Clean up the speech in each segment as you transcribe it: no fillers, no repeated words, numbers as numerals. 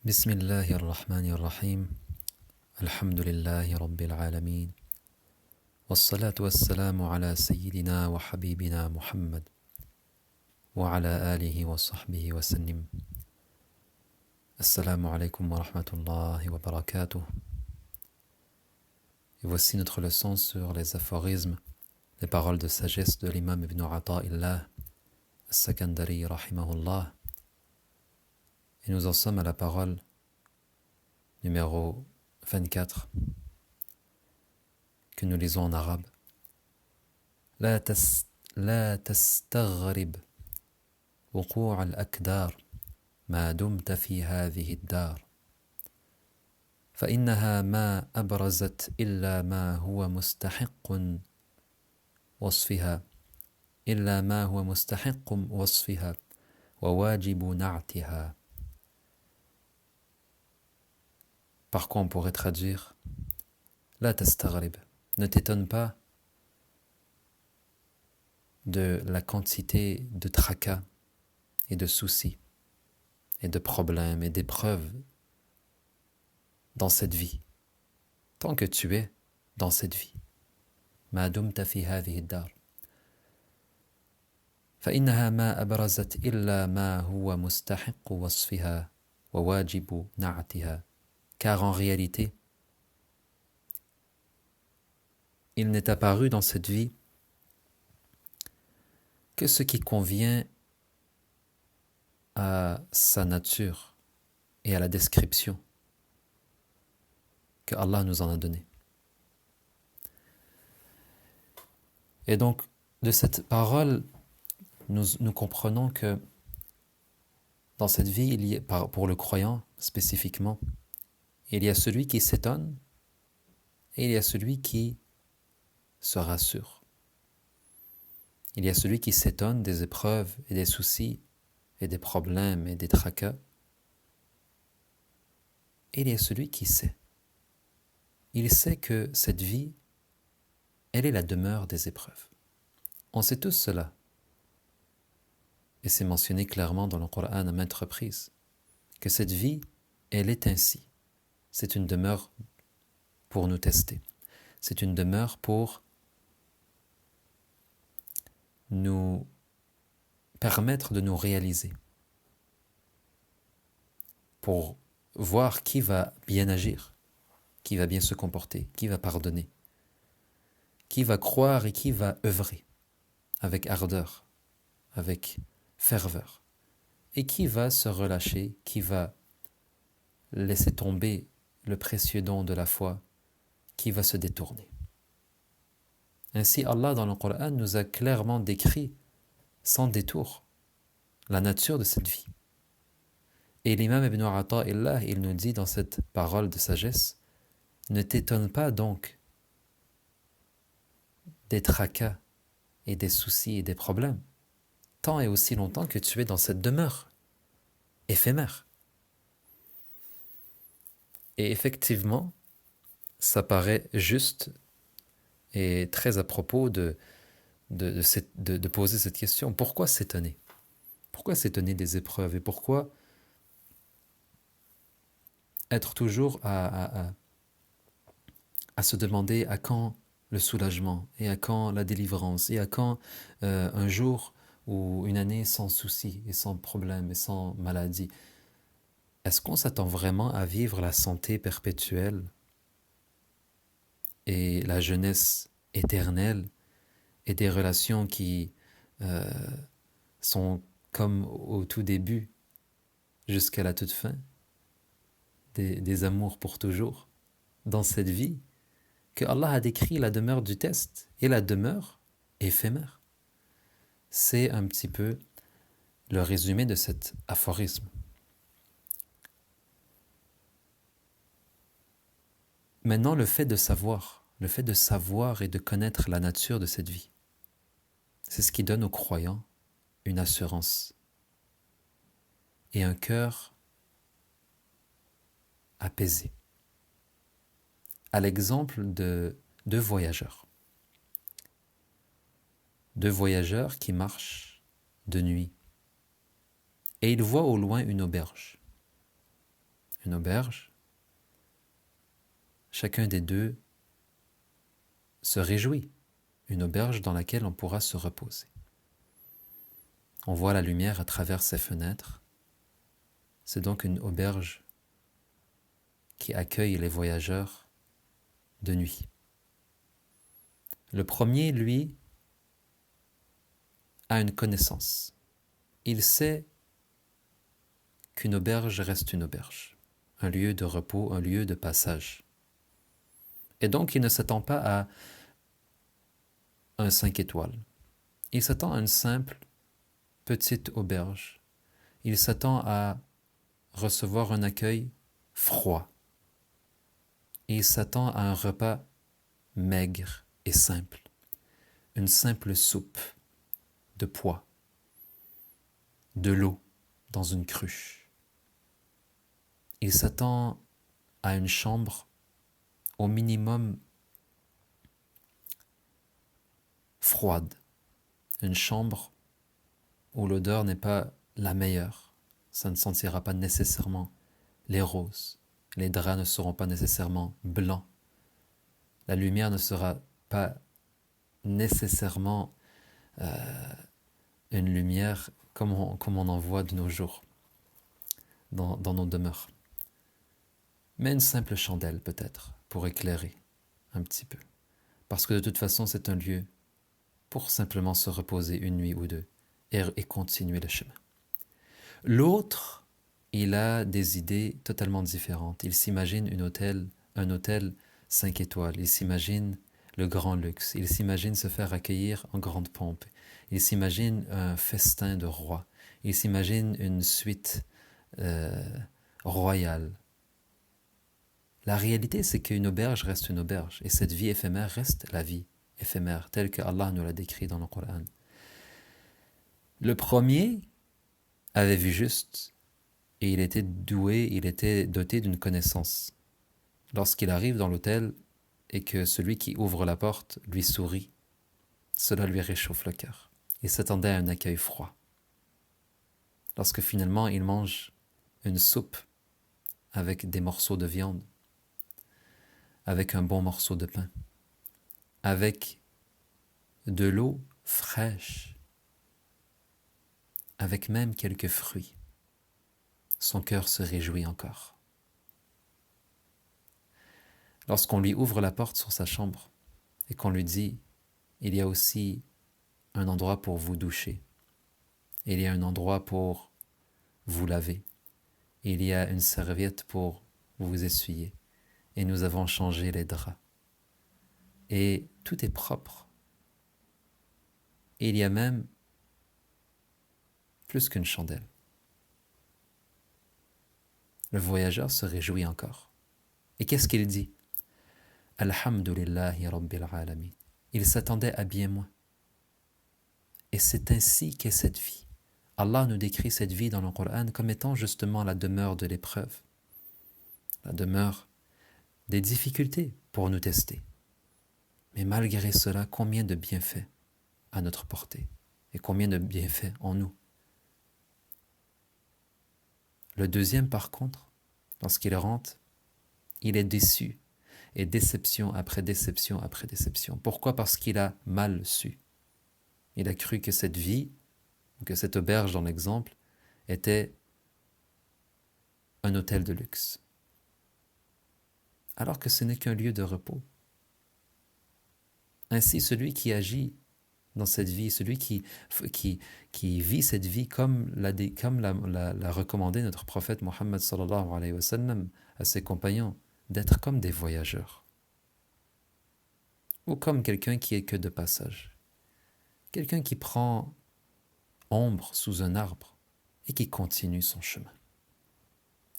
بسم الله الرحمن الرحيم الحمد لله رب العالمين والصلاة والسلام على سيدنا وحبيبنا محمد وعلى آله وصحبه وسلم. Assalamu alaikum wa rahmatullahi wa barakatuh. Et voici notre leçon sur les aphorismes, les paroles de sagesse de l'imam Ibn Ata'illah As-Sakandari rahimahullah. Et nous en sommes à la parole numéro 24 que nous lisons en arabe. لا تستغرب وقوع الأكدار ما دمت في هذه الدار فإنها ما أبرزت إلا ما هو مستحق وصفها وواجب نعتها. Par quoi on pourrait traduire لا تستغرب, ne t'étonne pas de la quantité de tracas et de soucis et de problèmes et d'épreuves dans cette vie, tant que tu es dans cette vie. ما دمت في هذه الدار فإنها ما أبرزت إلا ما هو مستحق وصفها وواجب نعتها. Car en réalité, il n'est apparu dans cette vie que ce qui convient à sa nature et à la description que Allah nous en a donnée. Et donc, de cette parole, nous comprenons que dans cette vie, il y a, pour le croyant spécifiquement, il y a celui qui s'étonne et il y a celui qui se rassure. Il y a celui qui s'étonne des épreuves et des soucis et des problèmes et des tracas. Et il y a celui qui sait. Il sait que cette vie, elle est la demeure des épreuves. On sait tous cela. Et c'est mentionné clairement dans le Coran à maintes reprises, que cette vie, elle est ainsi. C'est une demeure pour nous tester. C'est une demeure pour nous permettre de nous réaliser, pour voir qui va bien agir, qui va bien se comporter, qui va pardonner, qui va croire et qui va œuvrer avec ardeur, avec ferveur, et qui va se relâcher, qui va laisser tomber le précieux don de la foi, qui va se détourner. Ainsi, Allah dans le Coran nous a clairement décrit, sans détour, la nature de cette vie. Et l'imam Ibn Ata'illah, il nous dit dans cette parole de sagesse, ne t'étonne pas donc des tracas et des soucis et des problèmes, tant et aussi longtemps que tu es dans cette demeure éphémère. Et effectivement, ça paraît juste et très à propos de poser cette question. Pourquoi s'étonner? Pourquoi s'étonner des épreuves? Et pourquoi être toujours à se demander à quand le soulagement, et à quand la délivrance, et à quand un jour ou une année sans soucis, et sans problème, et sans maladie? Est-ce qu'on s'attend vraiment à vivre la santé perpétuelle et la jeunesse éternelle et des relations qui sont comme au tout début jusqu'à la toute fin, des amours pour toujours dans cette vie que Allah a décrit la demeure du test et la demeure éphémère? C'est un petit peu le résumé de cet aphorisme. Maintenant, le fait de savoir et de connaître la nature de cette vie, c'est ce qui donne aux croyants une assurance et un cœur apaisé. À l'exemple de deux voyageurs qui marchent de nuit et ils voient au loin une auberge une auberge, chacun des deux se réjouit. Une auberge dans laquelle on pourra se reposer. On voit la lumière à travers ses fenêtres. C'est donc une auberge qui accueille les voyageurs de nuit. Le premier, lui, a une connaissance. Il sait qu'une auberge reste une auberge, un lieu de repos, un lieu de passage. Et donc, il ne s'attend pas à un 5 étoiles. Il s'attend à une simple petite auberge. Il s'attend à recevoir un accueil froid. Il s'attend à un repas maigre et simple. Une simple soupe de pois, de l'eau dans une cruche. Il s'attend à une chambre au minimum froide, une chambre où l'odeur n'est pas la meilleure. Ça ne sentira pas nécessairement les roses. Les draps ne seront pas nécessairement blancs. La lumière ne sera pas nécessairement une lumière comme on en voit de nos jours dans nos demeures. Mais une simple chandelle peut-être pour éclairer un petit peu. Parce que de toute façon c'est un lieu pour simplement se reposer une nuit ou deux et continuer le chemin. L'autre, il a des idées totalement différentes. Il s'imagine un hôtel 5 étoiles. Il s'imagine le grand luxe. Il s'imagine se faire accueillir en grande pompe. Il s'imagine un festin de roi. Il s'imagine une suite royale. La réalité, c'est qu'une auberge reste une auberge. Et cette vie éphémère reste la vie éphémère, telle que Allah nous l'a décrit dans le Coran. Le premier avait vu juste et il était doté d'une connaissance. Lorsqu'il arrive dans l'hôtel et que celui qui ouvre la porte lui sourit, cela lui réchauffe le cœur. Il s'attendait à un accueil froid. Lorsque finalement il mange une soupe avec des morceaux de viande, avec un bon morceau de pain, avec de l'eau fraîche, avec même quelques fruits, son cœur se réjouit encore. Lorsqu'on lui ouvre la porte sur sa chambre et qu'on lui dit « il y a aussi un endroit pour vous doucher, il y a un endroit pour vous laver, il y a une serviette pour vous essuyer, et nous avons changé les draps, et tout est propre. Et il y a même plus qu'une chandelle. » Le voyageur se réjouit encore. Et qu'est-ce qu'il dit ? Alhamdulillahi Rabbil Alamin. Il s'attendait à bien moins. Et c'est ainsi qu'est cette vie. Allah nous décrit cette vie dans le Coran comme étant justement la demeure de l'épreuve, la demeure des difficultés pour nous tester. Mais malgré cela, combien de bienfaits à notre portée et combien de bienfaits en nous. Le deuxième, par contre, lorsqu'il rentre, il est déçu, et déception après déception après déception. Pourquoi ? Parce qu'il a mal su. Il a cru que cette vie, que cette auberge dans l'exemple, était un hôtel de luxe. Alors que ce n'est qu'un lieu de repos. Ainsi, celui qui agit dans cette vie, celui qui vit cette vie comme l'a recommandé notre prophète Mohammed sallallahu alayhi wa sallam à ses compagnons, d'être comme des voyageurs. Ou comme quelqu'un qui est que de passage. Quelqu'un qui prend ombre sous un arbre et qui continue son chemin.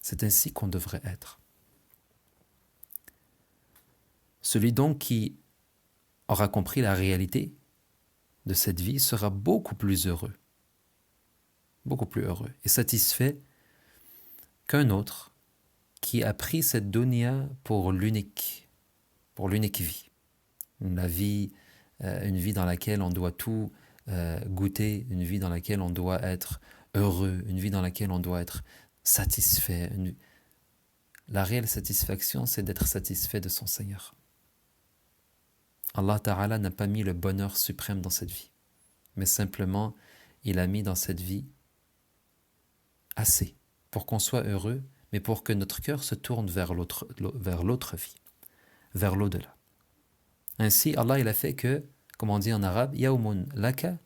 C'est ainsi qu'on devrait être. Celui donc qui aura compris la réalité de cette vie sera beaucoup plus heureux et satisfait qu'un autre qui a pris cette dunya pour l'unique vie. Une vie dans laquelle on doit tout goûter, une vie dans laquelle on doit être heureux, une vie dans laquelle on doit être satisfait. La réelle satisfaction, c'est d'être satisfait de son Seigneur. Allah Ta'ala n'a pas mis le bonheur suprême dans cette vie, mais simplement, il a mis dans cette vie assez pour qu'on soit heureux, mais pour que notre cœur se tourne vers l'autre vie, vers l'au-delà. Ainsi, Allah il a fait que, comme on dit en arabe, yawmun laka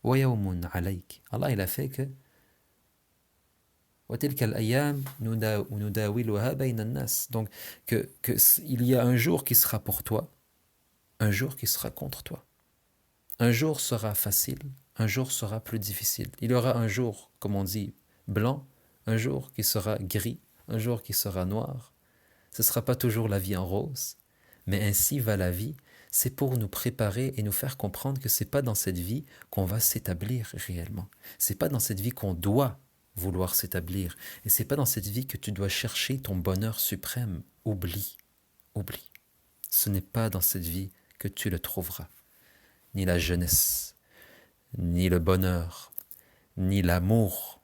wa yawmun alayk. Allah il a fait que وَتِلْكَ الْأَيَّامِ نُدَاوِلُهَا بَيْنَ النَّاسِ. Donc, il y a un jour qui sera pour toi, un jour qui sera contre toi. Un jour sera facile, un jour sera plus difficile. Il y aura un jour, comme on dit, blanc, un jour qui sera gris, un jour qui sera noir. Ce ne sera pas toujours la vie en rose, mais ainsi va la vie. C'est pour nous préparer et nous faire comprendre que ce n'est pas dans cette vie qu'on va s'établir réellement. Ce n'est pas dans cette vie qu'on doit vouloir s'établir. Et ce n'est pas dans cette vie que tu dois chercher ton bonheur suprême. Oublie. Ce n'est pas dans cette vie que tu le trouveras. Ni la jeunesse, ni le bonheur, ni l'amour.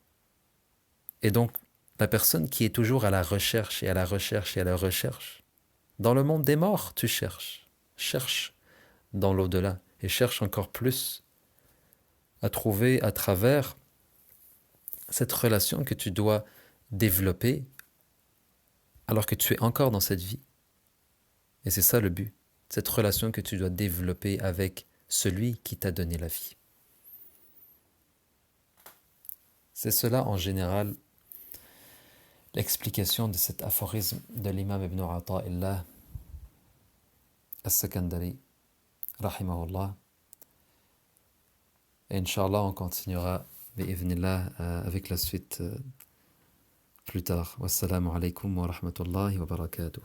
Et donc, la personne qui est toujours à la recherche et à la recherche et à la recherche, dans le monde des morts, tu cherches. Cherche dans l'au-delà et cherche encore plus à trouver à travers cette relation que tu dois développer alors que tu es encore dans cette vie. Et c'est ça le but, cette relation que tu dois développer avec celui qui t'a donné la vie. C'est cela en général l'explication de cet aphorisme de l'imam Ibn Ata'illah As-Sakandari, rahimahullah. Et Inch'Allah, on continuera avec la suite plus tard. Wassalamu alaikum wa rahmatullahi wa barakatuh.